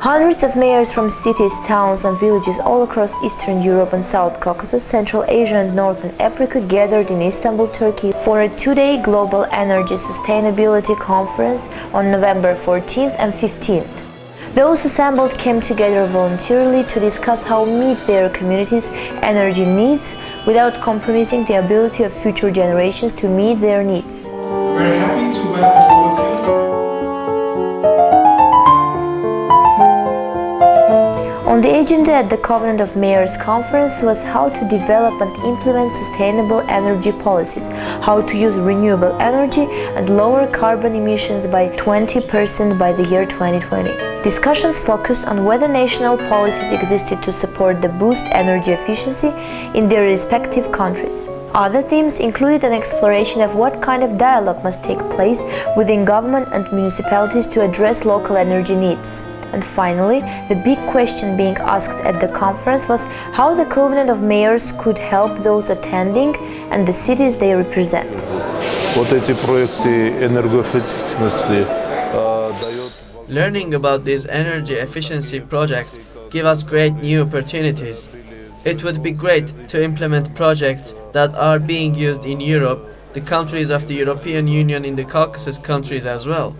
Hundreds of mayors from cities, towns and villages all across Eastern Europe and South Caucasus, Central Asia and Northern Africa gathered in Istanbul, Turkey for a two-day Global Energy Sustainability Conference on November 14th and 15th. Those assembled came together voluntarily to discuss how to meet their communities' energy needs without compromising the ability of future generations to meet their needs. We're happy to welcome all of you. On the agenda at the Covenant of Mayors conference was how to develop and implement sustainable energy policies, how to use renewable energy and lower carbon emissions by 20% by the year 2020. Discussions focused on whether national policies existed to support the boost energy efficiency in their respective countries. Other themes included an exploration of what kind of dialogue must take place within government and municipalities to address local energy needs. And finally, the big question being asked at the conference was how the Covenant of Mayors could help those attending and the cities they represent. Learning about these energy efficiency projects give us great new opportunities. It would be great to implement projects that are being used in Europe, the countries of the European Union, in the Caucasus countries as well.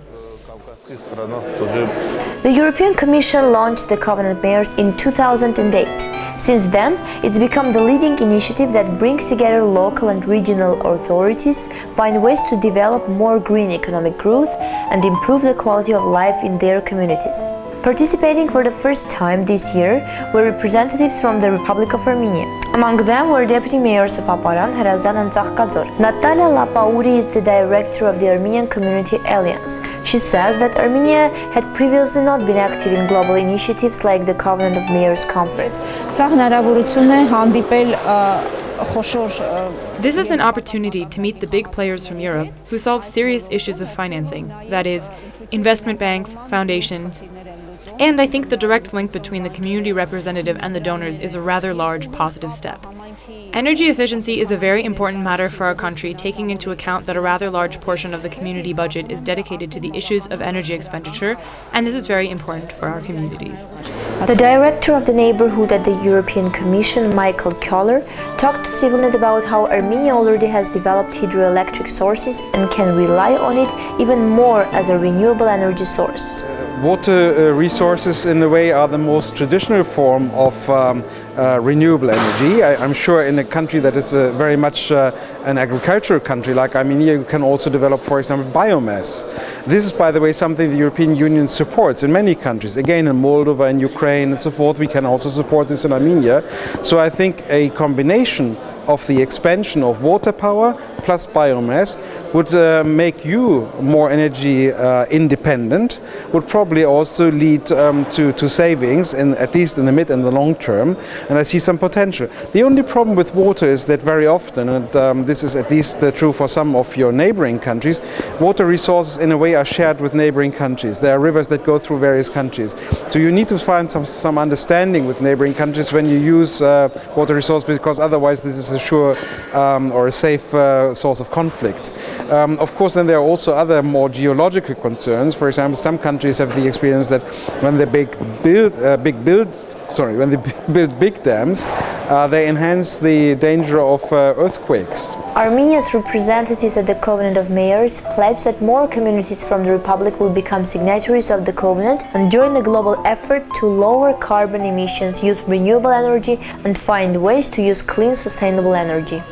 The European Commission launched the Covenant Mayors in 2008. Since then, it's become the leading initiative that brings together local and regional authorities, find ways to develop more green economic growth and improve the quality of life in their communities. Participating for the first time this year were representatives from the Republic of Armenia. Among them were deputy mayors of Aparan, Herazan and Zakhkadzor. Natalia Lapauri is the director of the Armenian Community Alliance. She says that Armenia had previously not been active in global initiatives like the Covenant of Mayors Conference. This is an opportunity to meet the big players from Europe who solve serious issues of financing, that is, investment banks, foundations. And I think the direct link between the community representative and the donors is a rather large positive step. Energy efficiency is a very important matter for our country, taking into account that a rather large portion of the community budget is dedicated to the issues of energy expenditure, and this is very important for our communities. The director of the neighborhood at the European Commission, Michael Köhler, talked to CivilNet about how Armenia already has developed hydroelectric sources and can rely on it even more as a renewable energy source. Water resources, in a way, are the most traditional form of renewable energy. I'm sure in a country that is very much an agricultural country like Armenia, you can also develop, for example, biomass. This is, by the way, something the European Union supports in many countries. Again, in Moldova, in Ukraine and so forth, we can also support this in Armenia. So I think a combination of the expansion of water power plus biomass would make you more energy independent, would probably also lead to savings, at least in the mid and the long term, and I see some potential. The only problem with water is that very often, and this is at least true for some of your neighboring countries, water resources in a way are shared with neighboring countries. There are rivers that go through various countries. So you need to find some understanding with neighboring countries when you use water resources, because otherwise this is a sure or a safe source of conflict. Of course, then there are also other more geological concerns. For example, some countries have the experience that when they build big dams, they enhance the danger of earthquakes. Armenia's representatives at the Covenant of Mayors pledged that more communities from the Republic will become signatories of the Covenant and join the global effort to lower carbon emissions, use renewable energy and find ways to use clean, sustainable energy.